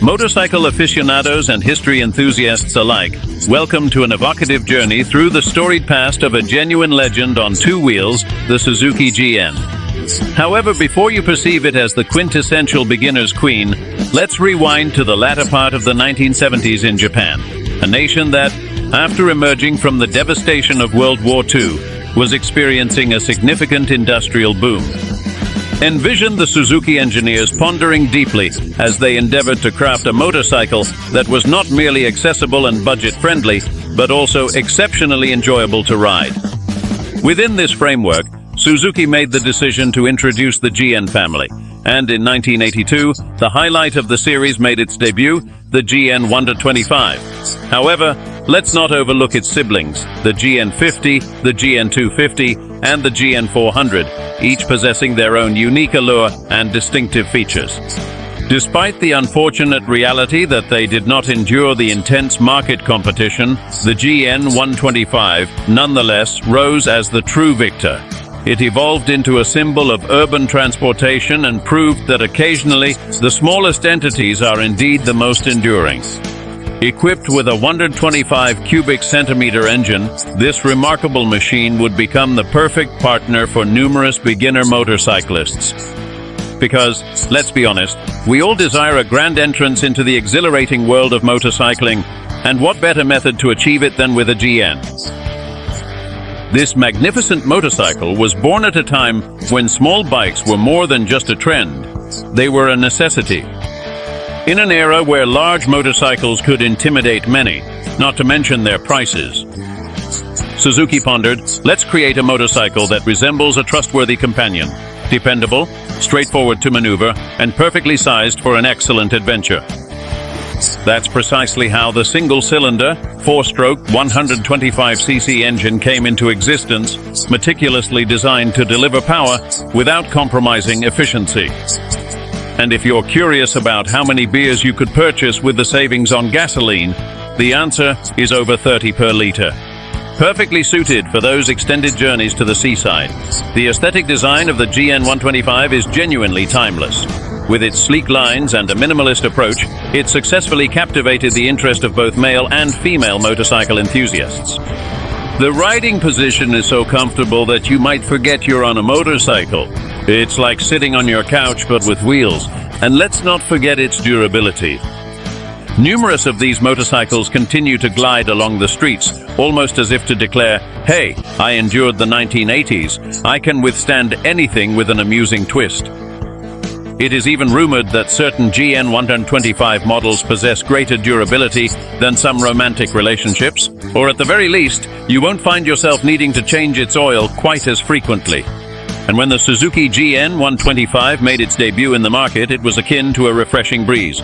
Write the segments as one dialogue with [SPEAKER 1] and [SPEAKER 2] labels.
[SPEAKER 1] Motorcycle aficionados and history enthusiasts alike, welcome to an evocative journey through the storied past of a genuine legend on two wheels, the Suzuki GN. However, before you perceive it as the quintessential beginner's queen, let's rewind to the latter part of the 1970s in Japan, a nation that, after emerging from the devastation of World War II, was experiencing a significant industrial boom. Envision the Suzuki engineers pondering deeply as they endeavored to craft a motorcycle that was not merely accessible and budget-friendly, but also exceptionally enjoyable to ride. Within this framework, Suzuki made the decision to introduce the GN family, and in 1982, the highlight of the series made its debut, the GN125. However, let's not overlook its siblings, the GN50, the GN250, and the GN400, each possessing their own unique allure and distinctive features. Despite the unfortunate reality that they did not endure the intense market competition, the GN125 nonetheless rose as the true victor. It evolved into a symbol of urban transportation and proved that occasionally the smallest entities are indeed the most enduring. Equipped with a 125 cubic centimeter engine, this remarkable machine would become the perfect partner for numerous beginner motorcyclists. Because, let's be honest, we all desire a grand entrance into the exhilarating world of motorcycling, and what better method to achieve it than with a GN? This magnificent motorcycle was born at a time when small bikes were more than just a trend. They were a necessity. In an era where large motorcycles could intimidate many, not to mention their prices, Suzuki pondered, let's create a motorcycle that resembles a trustworthy companion, dependable, straightforward to maneuver, and perfectly sized for an excellent adventure. That's precisely how the single-cylinder, four-stroke, 125cc engine came into existence, meticulously designed to deliver power without compromising efficiency. And if you're curious about how many beers you could purchase with the savings on gasoline, the answer is over 30 per liter. Perfectly suited for those extended journeys to the seaside, the aesthetic design of the GN125 is genuinely timeless. With its sleek lines and a minimalist approach, it successfully captivated the interest of both male and female motorcycle enthusiasts. The riding position is so comfortable that you might forget you're on a motorcycle. It's like sitting on your couch but with wheels, and let's not forget its durability. Numerous of these motorcycles continue to glide along the streets, almost as if to declare, hey, I endured the 1980s, I can withstand anything with an amusing twist. It is even rumored that certain GN125 models possess greater durability than some romantic relationships, or at the very least, you won't find yourself needing to change its oil quite as frequently. And when the Suzuki GN125 made its debut in the market, it was akin to a refreshing breeze.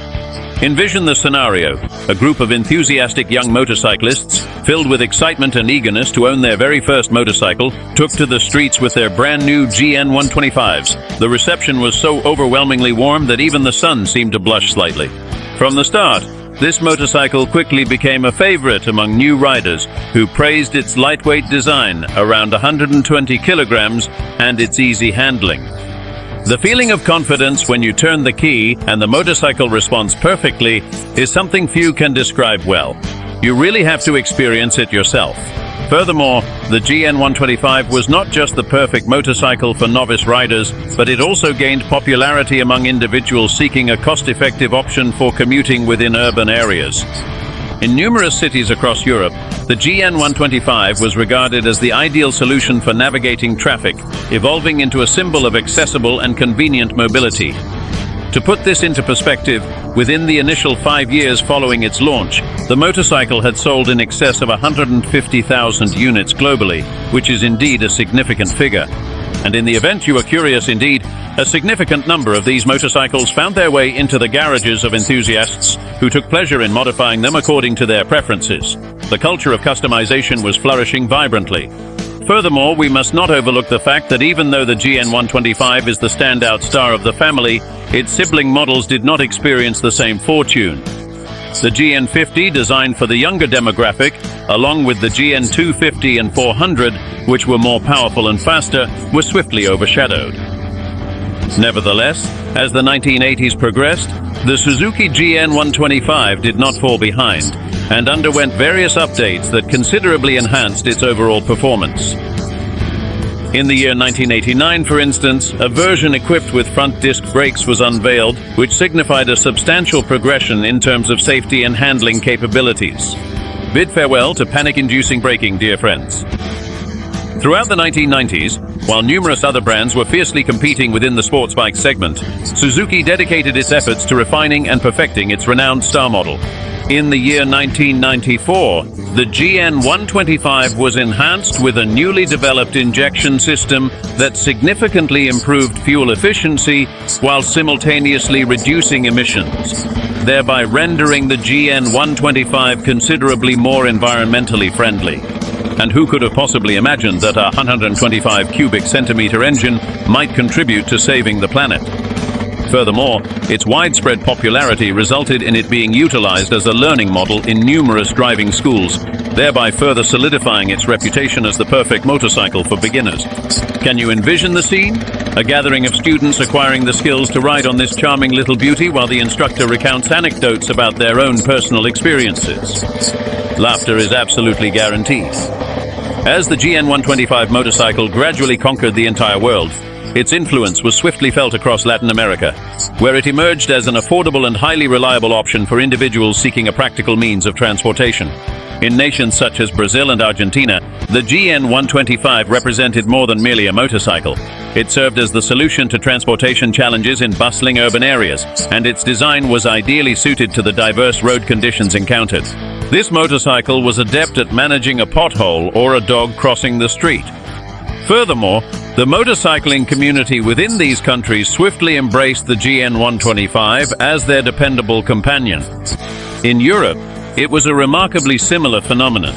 [SPEAKER 1] Envision the scenario: a group of enthusiastic young motorcyclists, filled with excitement and eagerness to own their very first motorcycle, took to the streets with their brand new GN125s. The reception was so overwhelmingly warm that even the sun seemed to blush slightly. From the start, this motorcycle quickly became a favorite among new riders who praised its lightweight design, around 120 kilograms, and its easy handling. The feeling of confidence when you turn the key and the motorcycle responds perfectly is something few can describe well. You really have to experience it yourself. Furthermore, the GN125 was not just the perfect motorcycle for novice riders, but it also gained popularity among individuals seeking a cost-effective option for commuting within urban areas. In numerous cities across Europe, the GN125 was regarded as the ideal solution for navigating traffic, evolving into a symbol of accessible and convenient mobility. To put this into perspective, within the initial 5 years following its launch, the motorcycle had sold in excess of 150,000 units globally, which is indeed a significant figure. And in the event you are curious indeed, a significant number of these motorcycles found their way into the garages of enthusiasts who took pleasure in modifying them according to their preferences. The culture of customization was flourishing vibrantly. Furthermore, we must not overlook the fact that even though the GN125 is the standout star of the family, its sibling models did not experience the same fortune. The GN50, designed for the younger demographic, along with the GN250 and 400, which were more powerful and faster, were swiftly overshadowed. Nevertheless, as the 1980s progressed, the Suzuki GN125 did not fall behind and underwent various updates that considerably enhanced its overall performance. In the year 1989, for instance, a version equipped with front disc brakes was unveiled, which signified a substantial progression in terms of safety and handling capabilities. Bid farewell to panic-inducing braking, dear friends. Throughout the 1990s, while numerous other brands were fiercely competing within the sports bike segment, Suzuki dedicated its efforts to refining and perfecting its renowned star model. In the year 1994, the GN125 was enhanced with a newly developed injection system that significantly improved fuel efficiency while simultaneously reducing emissions, thereby rendering the GN125 considerably more environmentally friendly. And who could have possibly imagined that a 125 cubic centimeter engine might contribute to saving the planet? Furthermore, its widespread popularity resulted in it being utilized as a learning model in numerous driving schools, thereby further solidifying its reputation as the perfect motorcycle for beginners. Can you envision the scene? A gathering of students acquiring the skills to ride on this charming little beauty while the instructor recounts anecdotes about their own personal experiences. Laughter is absolutely guaranteed. As the GN125 motorcycle gradually conquered the entire world, its influence was swiftly felt across Latin America, where it emerged as an affordable and highly reliable option for individuals seeking a practical means of transportation. In nations such as Brazil and Argentina, the GN125 represented more than merely a motorcycle. It served as the solution to transportation challenges in bustling urban areas, and its design was ideally suited to the diverse road conditions encountered. This motorcycle was adept at managing a pothole or a dog crossing the street. Furthermore, the motorcycling community within these countries swiftly embraced the GN125 as their dependable companion. In Europe, it was a remarkably similar phenomenon.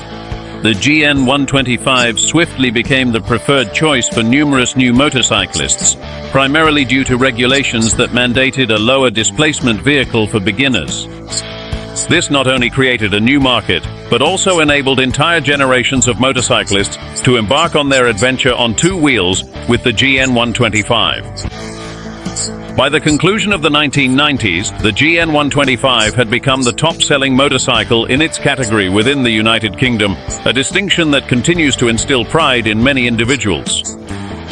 [SPEAKER 1] The GN125 swiftly became the preferred choice for numerous new motorcyclists, primarily due to regulations that mandated a lower displacement vehicle for beginners. This not only created a new market, but also enabled entire generations of motorcyclists to embark on their adventure on two wheels with the GN125. By the conclusion of the 1990s, the GN125 had become the top-selling motorcycle in its category within the United Kingdom, a distinction that continues to instill pride in many individuals.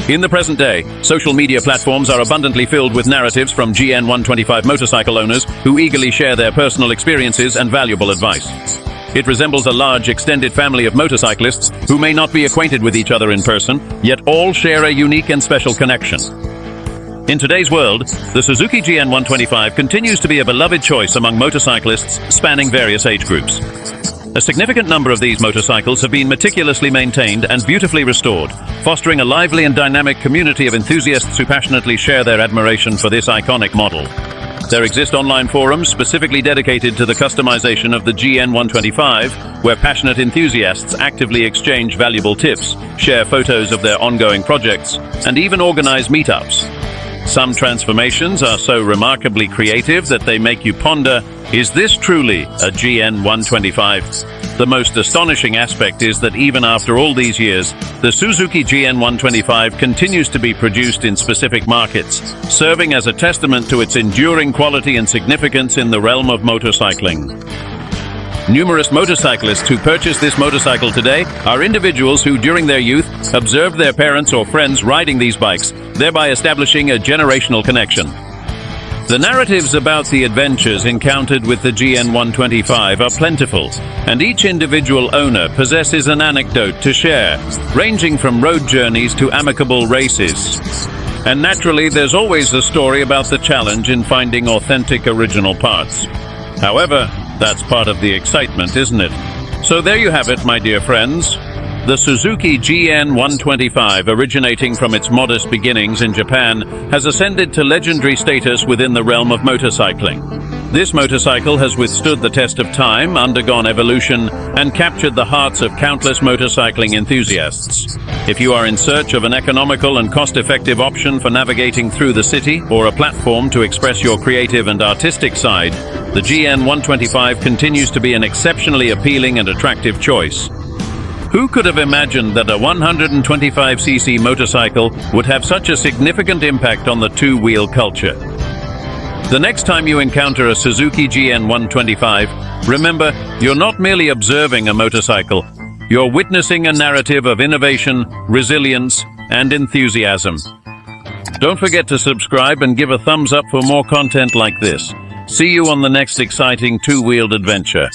[SPEAKER 1] In the present day, social media platforms are abundantly filled with narratives from GN125 motorcycle owners who eagerly share their personal experiences and valuable advice. It resembles a large extended family of motorcyclists who may not be acquainted with each other in person, yet all share a unique and special connection. In today's world, the Suzuki GN125 continues to be a beloved choice among motorcyclists spanning various age groups. A significant number of these motorcycles have been meticulously maintained and beautifully restored, fostering a lively and dynamic community of enthusiasts who passionately share their admiration for this iconic model. There exist online forums specifically dedicated to the customization of the GN125, where passionate enthusiasts actively exchange valuable tips, share photos of their ongoing projects, and even organize meetups. Some transformations are so remarkably creative that they make you ponder, is this truly a GN125? The most astonishing aspect is that even after all these years, the Suzuki GN125 continues to be produced in specific markets, serving as a testament to its enduring quality and significance in the realm of motorcycling. Numerous motorcyclists who purchase this motorcycle today are individuals who, during their youth, observed their parents or friends riding these bikes, thereby establishing a generational connection. The narratives about the adventures encountered with the GN125 are plentiful, and each individual owner possesses an anecdote to share, ranging from road journeys to amicable races. And naturally, there's always a story about the challenge in finding authentic original parts. However, that's part of the excitement, isn't it? So there you have it, my dear friends. The Suzuki GN125, originating from its modest beginnings in Japan, has ascended to legendary status within the realm of motorcycling. This motorcycle has withstood the test of time, undergone evolution, and captured the hearts of countless motorcycling enthusiasts. If you are in search of an economical and cost-effective option for navigating through the city, or a platform to express your creative and artistic side, the GN125 continues to be an exceptionally appealing and attractive choice. Who could have imagined that a 125cc motorcycle would have such a significant impact on the two-wheel culture? The next time you encounter a Suzuki GN125, remember, you're not merely observing a motorcycle, you're witnessing a narrative of innovation, resilience, and enthusiasm. Don't forget to subscribe and give a thumbs up for more content like this. See you on the next exciting two-wheeled adventure.